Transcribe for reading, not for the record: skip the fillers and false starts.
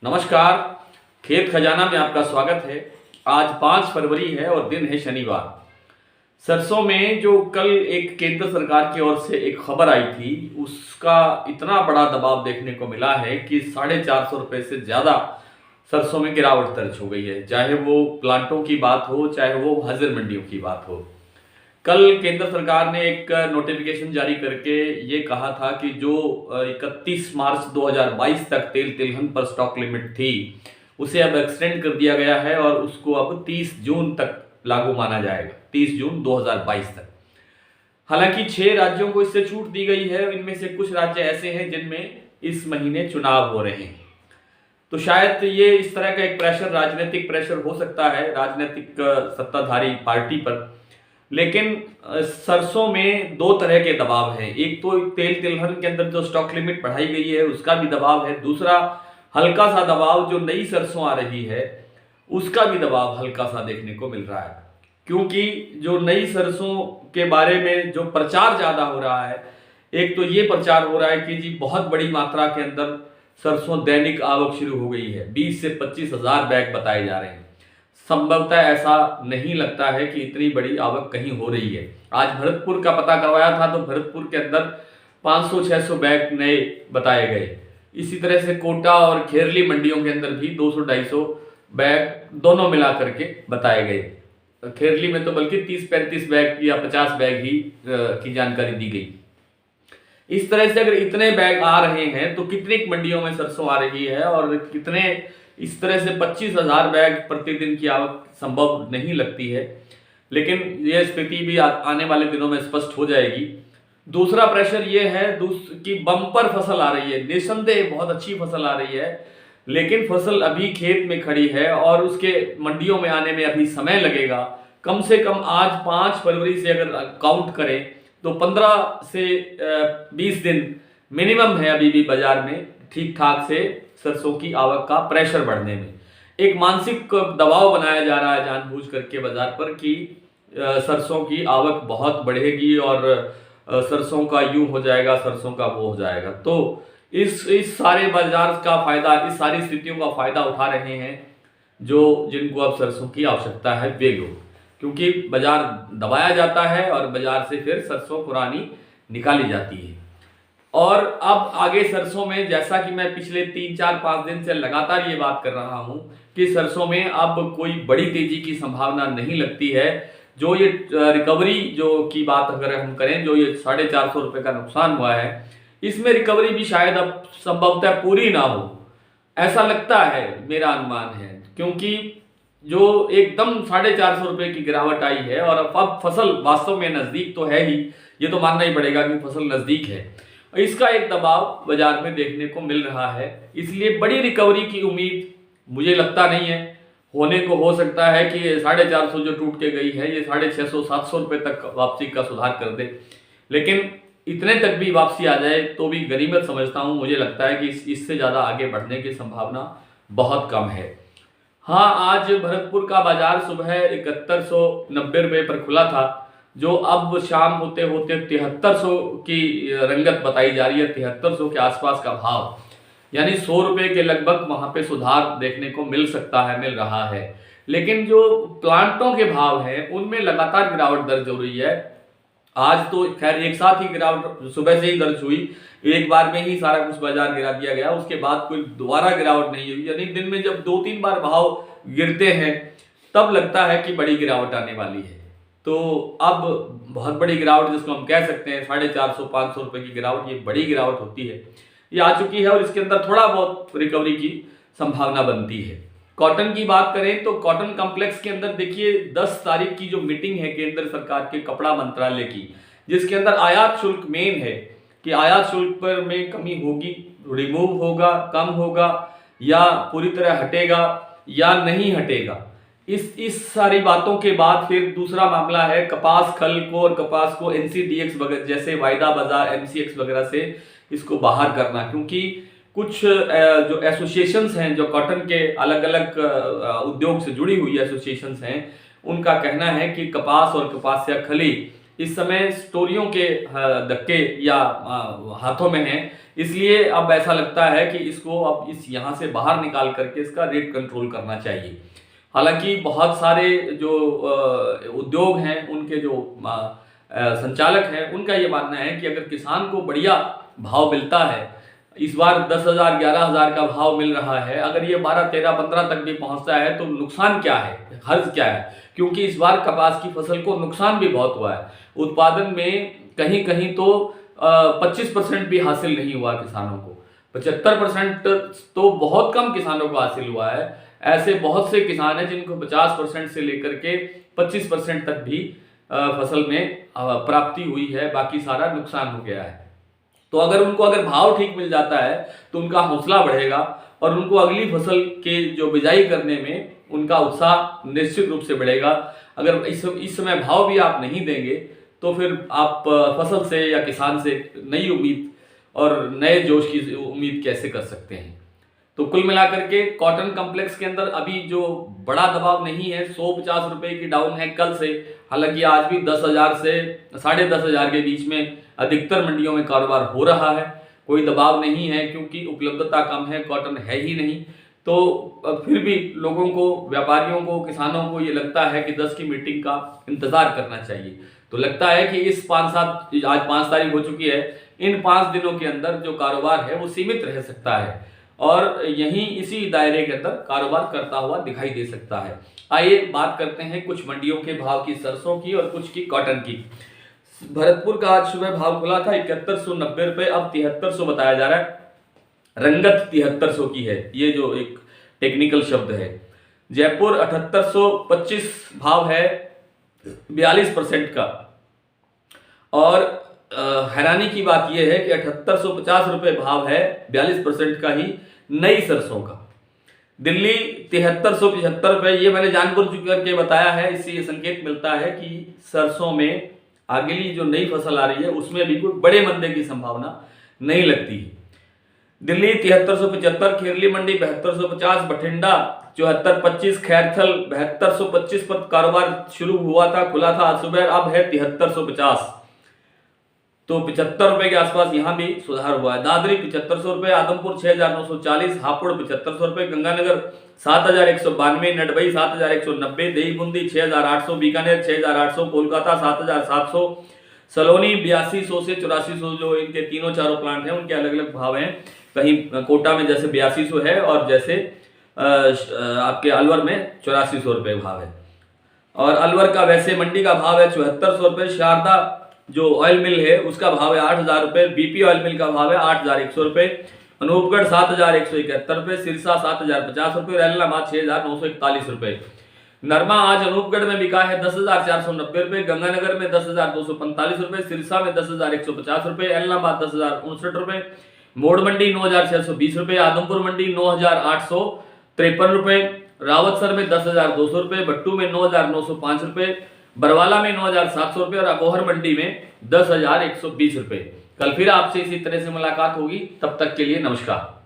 नमस्कार। खेत खजाना में आपका स्वागत है। आज 5 फरवरी है और दिन है शनिवार। सरसों में जो कल एक केंद्र सरकार की ओर से एक खबर आई थी, उसका इतना बड़ा दबाव देखने को मिला है कि 450 रुपये से ज़्यादा सरसों में गिरावट दर्ज हो गई है। चाहे वो प्लांटों की बात हो, चाहे वो हाजिर मंडियों की बात हो। कल केंद्र सरकार ने एक नोटिफिकेशन जारी करके ये कहा था कि जो 31 मार्च 2022 तक तेल तिलहन पर स्टॉक लिमिट थी, उसे अब एक्सटेंड कर दिया गया है और उसको अब 30 जून तक लागू माना जाएगा, 30 जून 2022 तक। हालांकि 6 राज्यों को इससे छूट दी गई है। इनमें से कुछ राज्य ऐसे हैं जिनमें इस महीने चुनाव हो रहे हैं, तो शायद ये इस तरह का एक प्रेशर, राजनीतिक प्रेशर हो सकता है राजनीतिक सत्ताधारी पार्टी पर। लेकिन सरसों में 2 तरह के दबाव हैं। एक तो तेल तिलहन के अंदर जो स्टॉक लिमिट बढ़ाई गई है उसका भी दबाव है। दूसरा हल्का सा दबाव जो नई सरसों आ रही है उसका भी दबाव हल्का सा देखने को मिल रहा है, क्योंकि जो नई सरसों के बारे में जो प्रचार ज्यादा हो रहा है, एक तो ये प्रचार हो रहा है कि जी बहुत बड़ी मात्रा के अंदर सरसों दैनिक आवक शुरू हो गई है। 20 से 25 हजार बैग बताए जा रहे हैं। संभवतः ऐसा नहीं लगता है कि इतनी बड़ी आवक कहीं हो रही है। आज भरतपुर का पता करवाया था तो भरतपुर के अंदर 500-600 बैग नए बताए गए। इसी तरह से कोटा और खेरली मंडियों के अंदर भी 200-250 बैग दोनों मिला करके बताए गए। खेरली में तो बल्कि 30-35 बैग या 50 बैग ही की जानकारी दी गई। इस तरह से अगर इतने बैग आ रहे हैं तो कितनी मंडियों में सरसों आ रही है और कितने, इस तरह से 25,000 बैग प्रतिदिन की आवक संभव नहीं लगती है। लेकिन यह स्थिति भी आने वाले दिनों में स्पष्ट हो जाएगी। दूसरा प्रेशर यह है कि बम्पर फसल आ रही है, निसंदेह बहुत अच्छी फसल आ रही है, लेकिन फसल अभी खेत में खड़ी है और उसके मंडियों में आने में अभी समय लगेगा। कम से कम आज 5 फरवरी से अगर काउंट करें तो 15 से 20 दिन मिनिमम है अभी भी बाजार में ठीक ठाक से सरसों की आवक का प्रेशर बढ़ने में। एक मानसिक दबाव बनाया जा रहा है जानबूझ करके बाजार पर कि सरसों की आवक बहुत बढ़ेगी और सरसों का यूं हो जाएगा, सरसों का वो हो जाएगा। तो इस सारे बाजार का फायदा, इस सारी स्थितियों का फायदा उठा रहे हैं जिनको अब सरसों की आवश्यकता है वे लोग, क्योंकि बाजार दबाया जाता है और बाजार से फिर सरसों पुरानी निकाली जाती है। और अब आगे सरसों में, जैसा कि मैं पिछले 3-4-5 दिन से लगातार ये बात कर रहा हूं कि सरसों में अब कोई बड़ी तेजी की संभावना नहीं लगती है। जो ये रिकवरी जो की बात अगर हम करें, जो ये 450 रुपये का नुकसान हुआ है, इसमें रिकवरी भी शायद अब संभवतः पूरी ना हो, ऐसा लगता है, मेरा अनुमान है। क्योंकि जो एकदम 450 रुपये की गिरावट आई है और अब फसल वास्तव में नजदीक तो है ही, ये तो मानना ही पड़ेगा कि फसल नजदीक है। इसका एक दबाव बाजार में देखने को मिल रहा है, इसलिए बड़ी रिकवरी की उम्मीद मुझे लगता नहीं है। होने को हो सकता है कि 450 जो टूट के गई है ये 650-700 रुपये तक वापसी का सुधार कर दे, लेकिन इतने तक भी वापसी आ जाए तो भी गनीमत समझता हूं। मुझे लगता है कि इससे ज़्यादा आगे बढ़ने की संभावना बहुत कम है। हाँ, आज भरतपुर का बाजार सुबह 7190 रुपये पर खुला था, जो अब शाम होते होते 7300 की रंगत बताई जा रही है। 7300 के आसपास का भाव, यानी 100 रुपये के लगभग वहां पे सुधार देखने को मिल रहा है। लेकिन जो प्लांटों के भाव हैं उनमें लगातार गिरावट दर्ज हो रही है। आज तो खैर एक साथ ही गिरावट सुबह से ही दर्ज हुई, एक बार में ही सारा कुछ बाजार गिरा दिया गया, उसके बाद कोई दोबारा गिरावट नहीं हुई। यानी दिन में जब 2-3 बार भाव गिरते हैं तब लगता है कि बड़ी गिरावट आने वाली है। तो अब बहुत बड़ी गिरावट जिसको हम कह सकते हैं 450-500 रुपये की गिरावट, ये बड़ी गिरावट होती है, ये आ चुकी है और इसके अंदर थोड़ा बहुत रिकवरी की संभावना बनती है। कॉटन की बात करें तो कॉटन कॉम्प्लेक्स के अंदर देखिए 10 तारीख की जो मीटिंग है केंद्र सरकार के कपड़ा मंत्रालय की, जिसके अंदर आयात शुल्क मेन है कि आयात शुल्क पर में कमी होगी, रिमूव होगा, कम होगा या पूरी तरह हटेगा या नहीं हटेगा। इस सारी बातों के बाद फिर दूसरा मामला है कपास खल को और कपास को NCDX वगैरह जैसे वायदा बाजार MCX वगैरह से इसको बाहर करना, क्योंकि कुछ जो एसोसिएशंस हैं, जो कॉटन के अलग अलग उद्योग से जुड़ी हुई एसोसिएशंस हैं, उनका कहना है कि कपास और कपास्य खली इस समय स्टोरियों के धक्के या हाथों में है, इसलिए अब ऐसा लगता है कि इसको अब इस यहाँ से बाहर निकाल करके इसका रेट कंट्रोल करना चाहिए। हालांकि बहुत सारे जो उद्योग हैं, उनके जो संचालक हैं, उनका ये मानना है कि अगर किसान को बढ़िया भाव मिलता है, इस बार 10,000 11,000 का भाव मिल रहा है, अगर ये 12 13 15 तक भी पहुंचता है तो नुकसान क्या है, हर्ज क्या है? क्योंकि इस बार कपास की फसल को नुकसान भी बहुत हुआ है। उत्पादन में कहीं कहीं तो 25% भी हासिल नहीं हुआ किसानों को, 75% तो बहुत कम किसानों को हासिल हुआ है। ऐसे बहुत से किसान हैं जिनको 50% से लेकर के 25% तक भी फसल में प्राप्ति हुई है, बाकी सारा नुकसान हो गया है। तो अगर भाव ठीक मिल जाता है तो उनका हौसला बढ़ेगा और उनको अगली फसल के जो बिजाई करने में उनका उत्साह निश्चित रूप से बढ़ेगा। अगर इस समय भाव भी आप नहीं देंगे तो फिर आप फसल से या किसान से नई उम्मीद और नए जोश की उम्मीद कैसे कर सकते हैं? तो कुल मिलाकर के कॉटन कॉम्प्लेक्स के अंदर अभी जो बड़ा दबाव नहीं है, 150 रुपए की डाउन है कल से। हालांकि आज भी 10,000 से 10,500 के बीच में अधिकतर मंडियों में कारोबार हो रहा है, कोई दबाव नहीं है क्योंकि उपलब्धता कम है, कॉटन है ही नहीं। तो फिर भी लोगों को, व्यापारियों को, किसानों को ये लगता है कि 10 की मीटिंग का इंतजार करना चाहिए। तो लगता है कि इस 5-7 आज 5 तारीख हो चुकी है, इन 5 दिनों के अंदर जो कारोबार है वो सीमित रह सकता है और यहीं इसी दायरे के अंदर कारोबार करता हुआ दिखाई दे सकता है। आइए बात करते हैं कुछ मंडियों के भाव की, सरसों की और कुछ की कॉटन की। भरतपुर का आज सुबह भाव खुला था 7190 रुपए, अब 7300 बताया जा रहा है। रंगत 7300 की है, ये जो एक टेक्निकल शब्द है। जयपुर 7825 भाव है 42% का। और हैरानी की बात यह है कि 7850 रुपए भाव है 42% का ही नई सरसों का। दिल्ली 7375 रुपए, ये मैंने जानबूझ करके बताया है, इससे ये संकेत मिलता है कि सरसों में अगली जो नई फसल आ रही है उसमें भी कोई बड़े मंदे की संभावना नहीं लगती है। दिल्ली 7375, खेरली मंडी 7250, बठिंडा 7425, खैरथल 7225 पर कारोबार शुरू हुआ था, खुला था आज सुबह, अब है 7350, तो 75 रुपए के आसपास यहाँ भी सुधार हुआ है। दादरी 7500 रुपए, आदमपुर 6940, हापुड़ 7500 रुपए, गंगानगर 7192, नडबई 7190, देवी बूंदी 6800, बीकानेर 6800, कोलकाता 7700, सलोनी 8200 से 8400, जो इनके तीनों चारों प्लांट हैं उनके अलग अलग भाव हैं। कहीं कोटा में जैसे 8200 है और जैसे आपके अलवर में 8400 रुपए भाव है। और अलवर का वैसे मंडी का भाव है 7400 रुपए। शारदा जो ऑयल मिल है उसका भाव है 8000 रुपए। बीपी ऑयल मिल का भाव है 8100 रुपए। अनूपगढ़ 7171 रुपए, सिरसा 7050 रुपए, रैलनाबाद 6941 रुपए। नरमा आज अनूपगढ़ में बिका है 10,490 रुपए, गंगानगर में 10,245 रुपए, सिरसा में 10,150 रुपए, एलनाबाद 10,069 रुपए, मोड़ मंडी 9,620 रुपए, आदमपुर मंडी 9,853 रुपए, रावतसर में 10,200 रुपए, भट्टू में 9,905 रुपए, बरवाला में 9,700 रुपए और अबोहर मंडी में 10,120 रुपए। कल फिर आपसे इसी तरह से मुलाकात होगी, तब तक के लिए नमस्कार।